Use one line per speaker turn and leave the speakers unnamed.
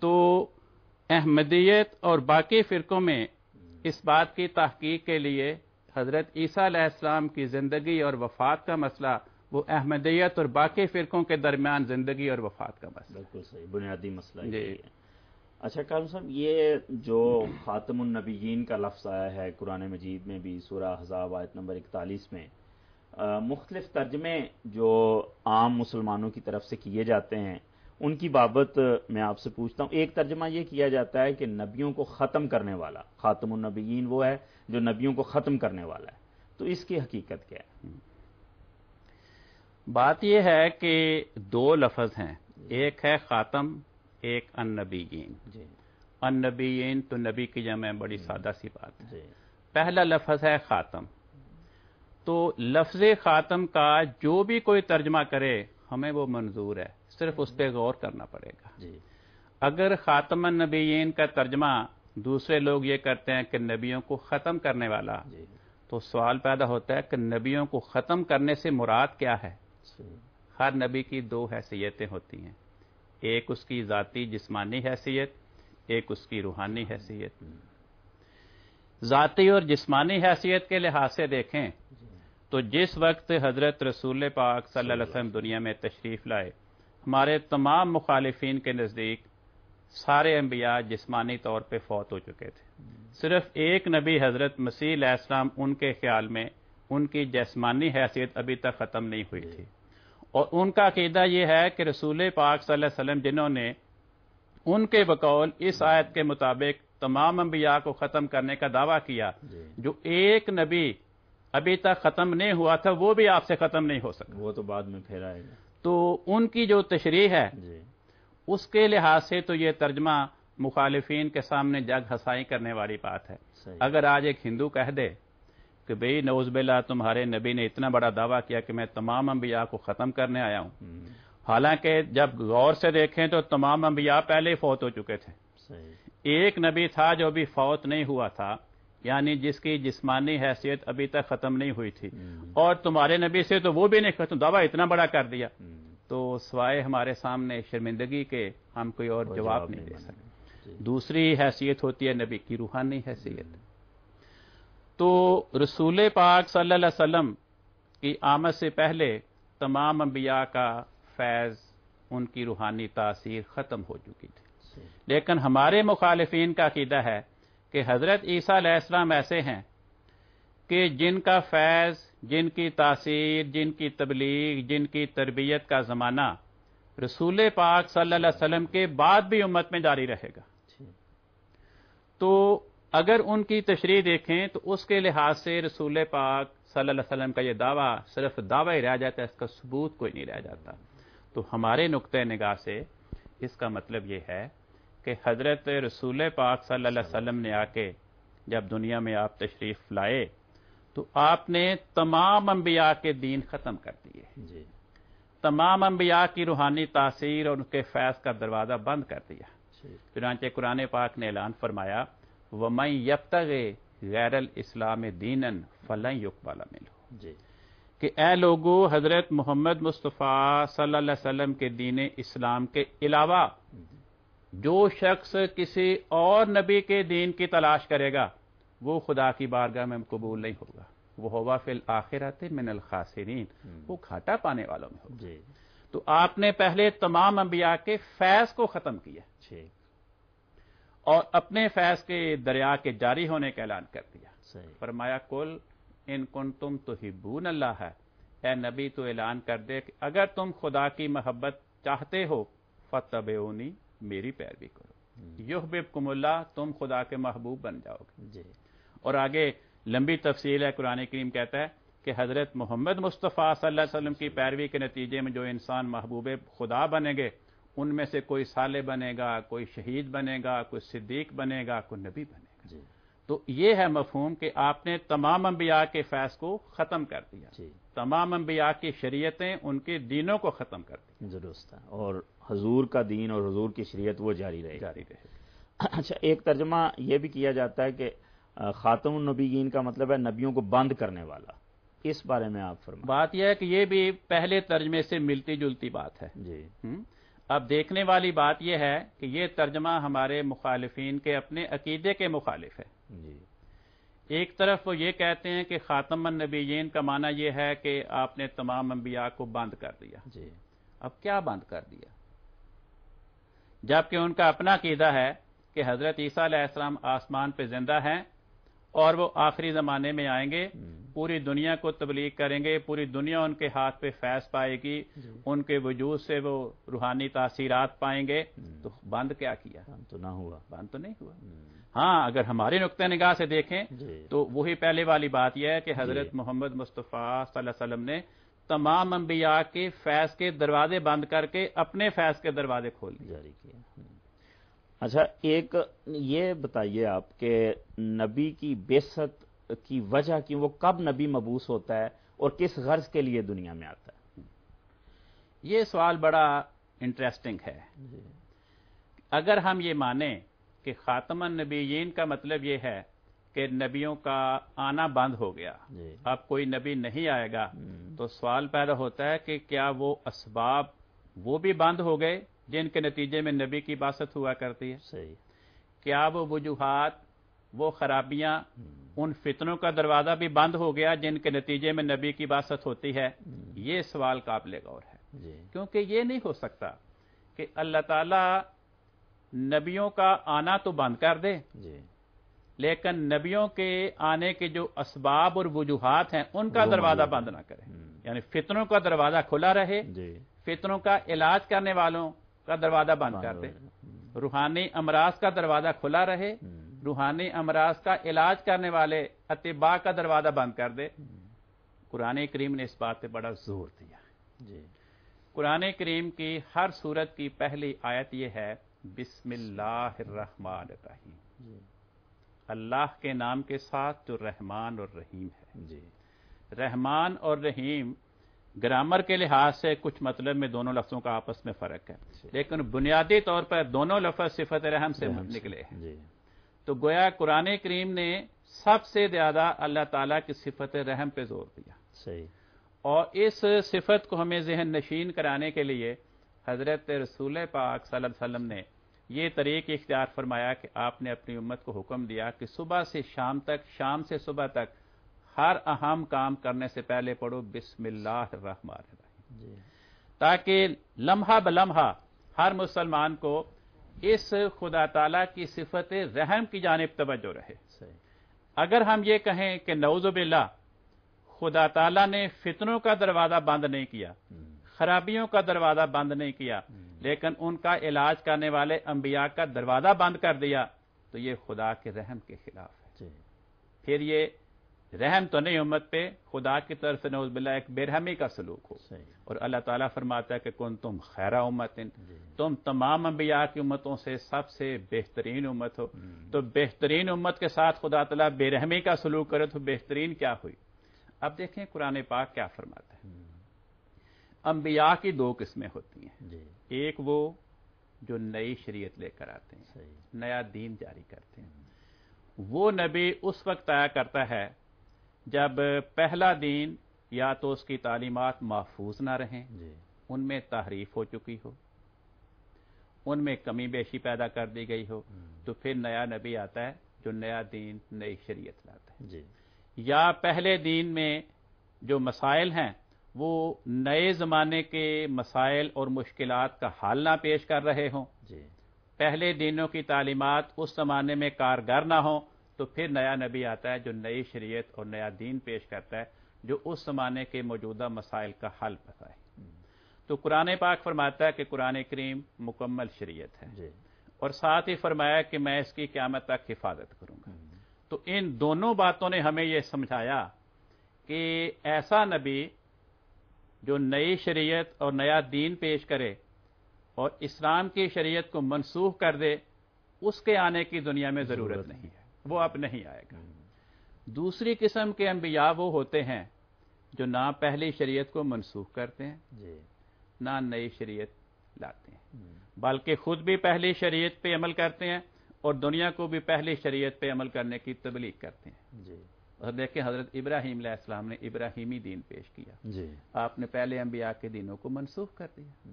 تو احمدیت اور باقی فرقوں میں اس بات کی تحقیق کے لیے حضرت عیسیٰ علیہ السلام کی زندگی اور وفات کا مسئلہ وہ احمدیت اور باقی فرقوں کے درمیان زندگی اور وفات کا مسئلہ.
بالکل صحیح، بنیادی مسئلہ
جی.
یہ ہے. اچھا قاسم صاحب، یہ جو خاتم النبیین کا لفظ آیا ہے قرآن مجید میں بھی سورہ احزاب آیت نمبر 41 میں، مختلف ترجمے جو عام مسلمانوں کی طرف سے کیے جاتے ہیں ان کی بابت میں آپ سے پوچھتا ہوں. ایک ترجمہ یہ کیا جاتا ہے کہ نبیوں کو ختم کرنے والا، خاتم النبیین وہ ہے جو نبیوں کو ختم کرنے والا ہے، تو اس کی حقیقت کیا ہے؟
بات یہ ہے کہ دو لفظ ہیں، ایک ہے خاتم، ایک النبیین.
جی.
النبیین تو نبی کی جمع ہے، بڑی سادہ سی بات ہے.
جی.
پہلا لفظ ہے خاتم. تو لفظ خاتم کا جو بھی کوئی ترجمہ کرے ہمیں وہ منظور ہے، صرف اس پہ غور کرنا پڑے گا.
جی.
اگر خاتم النبیین کا ترجمہ دوسرے لوگ یہ کرتے ہیں کہ نبیوں کو ختم کرنے والا،
جی.
تو سوال پیدا ہوتا ہے کہ نبیوں کو ختم کرنے سے مراد کیا ہے؟ ہر نبی کی دو حیثیتیں ہوتی ہیں، ایک اس کی ذاتی جسمانی حیثیت، ایک اس کی روحانی حیثیت. ذاتی اور جسمانی حیثیت کے لحاظ سے دیکھیں تو جس وقت حضرت رسول پاک صلی اللہ علیہ وسلم دنیا میں تشریف لائے، ہمارے تمام مخالفین کے نزدیک سارے انبیاء جسمانی طور پہ فوت ہو چکے تھے. صرف ایک نبی حضرت مسیح علیہ السلام ان کے خیال میں ان کی جسمانی حیثیت ابھی تک ختم نہیں ہوئی تھی، اور ان کا عقیدہ یہ ہے کہ رسول پاک صلی اللہ علیہ وسلم جنہوں نے ان کے بقول اس آیت کے مطابق تمام انبیاء کو ختم کرنے کا دعویٰ کیا، جو ایک نبی ابھی تک ختم نہیں ہوا تھا وہ بھی آپ سے ختم نہیں ہو سکا.
وہ تو بعد میں پھر آئے گا.
تو ان کی جو تشریح ہے اس کے لحاظ سے تو یہ ترجمہ مخالفین کے سامنے جگ ہنسائی کرنے والی بات ہے. اگر آج ایک ہندو کہہ دے کہ بھئی نعوذ باللہ تمہارے نبی نے اتنا بڑا دعویٰ کیا کہ میں تمام انبیاء کو ختم کرنے آیا ہوں، حالانکہ جب غور سے دیکھیں تو تمام انبیاء پہلے ہی فوت ہو چکے تھے. ایک نبی تھا جو بھی فوت نہیں ہوا تھا، یعنی جس کی جسمانی حیثیت ابھی تک ختم نہیں ہوئی تھی، اور تمہارے نبی سے تو وہ بھی نہیں ختم، دعویٰ اتنا بڑا کر دیا. تو سوائے ہمارے سامنے شرمندگی کے ہم کوئی اور جواب نہیں دے سکتے. دوسری حیثیت ہوتی ہے نبی کی روحانی حیثیت. تو رسول پاک صلی اللہ علیہ وسلم کی آمد سے پہلے تمام انبیاء کا فیض، ان کی روحانی تاثیر ختم ہو چکی تھی. لیکن ہمارے مخالفین کا عقیدہ ہے کہ حضرت عیسیٰ علیہ السلام ایسے ہیں کہ جن کا فیض، جن کی تاثیر، جن کی تبلیغ، جن کی تربیت کا زمانہ رسول پاک صلی اللہ علیہ وسلم کے بعد بھی امت میں جاری رہے گا. تو اگر ان کی تشریح دیکھیں تو اس کے لحاظ سے رسول پاک صلی اللہ علیہ وسلم کا یہ دعویٰ صرف دعویٰ ہی رہ جاتا ہے، اس کا ثبوت کوئی نہیں رہ جاتا. تو ہمارے نقطۂ نگاہ سے اس کا مطلب یہ ہے کہ حضرت رسول پاک صلی اللہ علیہ وسلم نے آ کے جب دنیا میں آپ تشریف لائے تو آپ نے تمام انبیاء کے دین ختم کر دیے، تمام انبیاء کی روحانی تاثیر اور ان کے فیض کا دروازہ بند کر دیا. چنانچہ قرآن پاک نے اعلان فرمایا وَمَن يَبْتَغِ غَيْرَ الْإِسْلَامِ دِينًا فَلَن يُقْبَلَ مِنْهُ، کہ اے لوگو حضرت محمد مصطفیٰ صلی اللہ علیہ وسلم کے دین اسلام کے علاوہ جو شخص کسی اور نبی کے دین کی تلاش کرے گا وہ خدا کی بارگاہ میں قبول نہیں ہوگا. وہ ہوا فی الآخرۃ من الخاسرین، وہ گھاٹا پانے والوں میں ہوگا. تو آپ نے پہلے تمام انبیاء کے فیض کو ختم کیا اور اپنے فیض کے دریا کے جاری ہونے کا اعلان کر دیا. فرمایا کل ان کنتم تحبون اللہ، اے نبی تو اعلان کر دے کہ اگر تم خدا کی محبت چاہتے ہو فاتبعونی، میری پیروی کرو، یحببکم اللہ، تم خدا کے محبوب بن جاؤ گے. اور آگے لمبی تفصیل ہے، قرآن کریم کہتا ہے کہ حضرت محمد مصطفیٰ صلی اللہ علیہ وسلم کی پیروی کے نتیجے میں جو انسان محبوب خدا بنیں گے ان میں سے کوئی صالح بنے گا، کوئی شہید بنے گا، کوئی صدیق بنے گا، کوئی نبی بنے گا. تو یہ ہے مفہوم کہ آپ نے تمام انبیاء کے فیض کو ختم کر دیا، تمام انبیاء کی شریعتیں، ان کے دینوں کو ختم کر دی.
درست ہے، اور حضور کا دین اور حضور کی شریعت وہ جاری رہے. اچھا، ایک ترجمہ یہ بھی کیا جاتا ہے کہ خاتم النبیین کا مطلب ہے نبیوں کو بند کرنے والا، اس بارے میں آپ فرمائیں.
بات یہ ہے کہ یہ بھی پہلے ترجمے سے ملتی جلتی بات ہے. اب دیکھنے والی بات یہ ہے کہ یہ ترجمہ ہمارے مخالفین کے اپنے عقیدے کے مخالف ہے.
جی.
ایک طرف وہ یہ کہتے ہیں کہ خاتم النبیین کا معنی یہ ہے کہ آپ نے تمام انبیاء کو بند کر دیا.
جی.
اب کیا بند کر دیا؟ جبکہ ان کا اپنا عقیدہ ہے کہ حضرت عیسیٰ علیہ السلام آسمان پہ زندہ ہیں اور وہ آخری زمانے میں آئیں گے، پوری دنیا کو تبلیغ کریں گے، پوری دنیا ان کے ہاتھ پہ فیض پائے گی، ان کے وجود سے وہ روحانی تاثیرات پائیں گے. تو بند کیا کیا؟
بند تو نہ ہوا.
بند تو نہیں ہوا. ہاں، اگر ہماری نقطہ نگاہ سے دیکھیں تو وہی پہلے والی بات یہ ہے کہ حضرت محمد مصطفیٰ صلی اللہ علیہ وسلم نے تمام انبیاء کے فیض کے دروازے بند کر کے اپنے فیض کے دروازے کھول دیے.
جاری کیا. اچھا، ایک یہ بتائیے آپ کہ نبی کی بعثت کی وجہ کی، وہ کب نبی مبعوث ہوتا ہے اور کس غرض کے لیے دنیا میں آتا ہے؟
یہ سوال بڑا انٹرسٹنگ ہے. اگر ہم یہ مانیں کہ خاتم النبیین کا مطلب یہ ہے کہ نبیوں کا آنا بند ہو گیا، اب کوئی نبی نہیں آئے گا، تو سوال پیدا ہوتا ہے کہ کیا وہ اسباب وہ بھی بند ہو گئے جن کے نتیجے میں نبی کی بعثت ہوا کرتی ہے؟
صحیح.
کیا وہ وجوہات، وہ خرابیاں، ان فتنوں کا دروازہ بھی بند ہو گیا جن کے نتیجے میں نبی کی بعثت ہوتی ہے؟ یہ سوال قابل غور ہے. کیونکہ یہ نہیں ہو سکتا کہ اللہ تعالی نبیوں کا آنا تو بند کر دے، لیکن نبیوں کے آنے کے جو اسباب اور وجوہات ہیں ان کا دروازہ بند نہ کرے. یعنی فتنوں کا دروازہ کھلا رہے، فتنوں کا علاج کرنے والوں کا دروازہ بند کر دے، روحانی امراض کا دروازہ کھلا رہے، روحانی امراض کا علاج کرنے والے اطباء کا دروازہ بند کر دے. قرآن کریم نے اس بات پہ بڑا زور دیا. قرآن کریم کی ہر سورت کی پہلی آیت یہ ہے بسم اللہ الرحمن الرحیم، اللہ کے نام کے ساتھ جو رحمان اور رحیم ہے. رحمان اور رحیم گرامر کے لحاظ سے کچھ مطلب میں دونوں لفظوں کا آپس میں فرق ہے، لیکن بنیادی طور پر دونوں لفظ صفت رحم سے نکلے ہیں. تو گویا قرآن کریم نے سب سے زیادہ اللہ تعالیٰ کی صفت رحم پہ زور دیا.
صحیح.
اور اس صفت کو ہمیں ذہن نشین کرانے کے لیے حضرت رسول پاک صلی اللہ علیہ وسلم نے یہ طریق اختیار فرمایا کہ آپ نے اپنی امت کو حکم دیا کہ صبح سے شام تک، شام سے صبح تک ہر اہم کام کرنے سے پہلے پڑھو بسم اللہ الرحمن الرحیم، تاکہ لمحہ بلمحہ ہر مسلمان کو اس خدا تعالیٰ کی صفت رحم کی جانب توجہ رہے. اگر ہم یہ کہیں کہ نعوذ باللہ خدا تعالیٰ نے فتنوں کا دروازہ بند نہیں کیا، خرابیوں کا دروازہ بند نہیں کیا، لیکن ان کا علاج کرنے والے انبیاء کا دروازہ بند کر دیا، تو یہ خدا کے رحم کے خلاف ہے. پھر یہ رحم تو نہیں امت پہ، خدا کی طرف سے نعوذ باللہ ایک بے رحمی کا سلوک ہو. اور اللہ تعالیٰ فرماتا ہے کہ کن تم خیر امت، تم تمام انبیاء کی امتوں سے سب سے بہترین امت ہو. تو بہترین امت کے ساتھ خدا تعالیٰ بے رحمی کا سلوک کرے تو بہترین کیا ہوئی؟ اب دیکھیں قرآن پاک کیا فرماتا ہے. انبیاء کی دو قسمیں ہوتی ہیں. ایک وہ جو نئی شریعت لے کر آتے ہیں، نیا دین جاری کرتے ہیں. وہ نبی اس وقت آیا کرتا ہے جب پہلا دین یا تو اس کی تعلیمات محفوظ نہ رہیں، ان میں تحریف ہو چکی ہو، ان میں کمی بیشی پیدا کر دی گئی ہو، تو پھر نیا نبی آتا ہے جو نیا دین، نئی شریعت لاتا ہے. یا پہلے دین میں جو مسائل ہیں وہ نئے زمانے کے مسائل اور مشکلات کا حل نہ پیش کر رہے ہوں، پہلے دینوں کی تعلیمات اس زمانے میں کارگر نہ ہوں، تو پھر نیا نبی آتا ہے جو نئی شریعت اور نیا دین پیش کرتا ہے جو اس زمانے کے موجودہ مسائل کا حل بتائے. تو قرآن پاک فرماتا ہے کہ قرآن کریم مکمل شریعت ہے، اور ساتھ ہی فرمایا کہ میں اس کی قیامت تک حفاظت کروں گا. تو ان دونوں باتوں نے ہمیں یہ سمجھایا کہ ایسا نبی جو نئی شریعت اور نیا دین پیش کرے اور اسلام کی شریعت کو منسوخ کر دے، اس کے آنے کی دنیا میں ضرورت نہیں ہے، وہ اب نہیں آئے گا. دوسری قسم کے انبیاء وہ ہوتے ہیں جو نہ پہلی شریعت کو منسوخ کرتے ہیں، نہ نئی شریعت لاتے ہیں، بلکہ خود بھی پہلی شریعت پہ عمل کرتے ہیں اور دنیا کو بھی پہلی شریعت پہ عمل کرنے کی تبلیغ کرتے ہیں. اور دیکھیں حضرت ابراہیم علیہ السلام نے ابراہیمی دین پیش کیا، آپ نے پہلے انبیاء کے دینوں کو منسوخ کر دیا.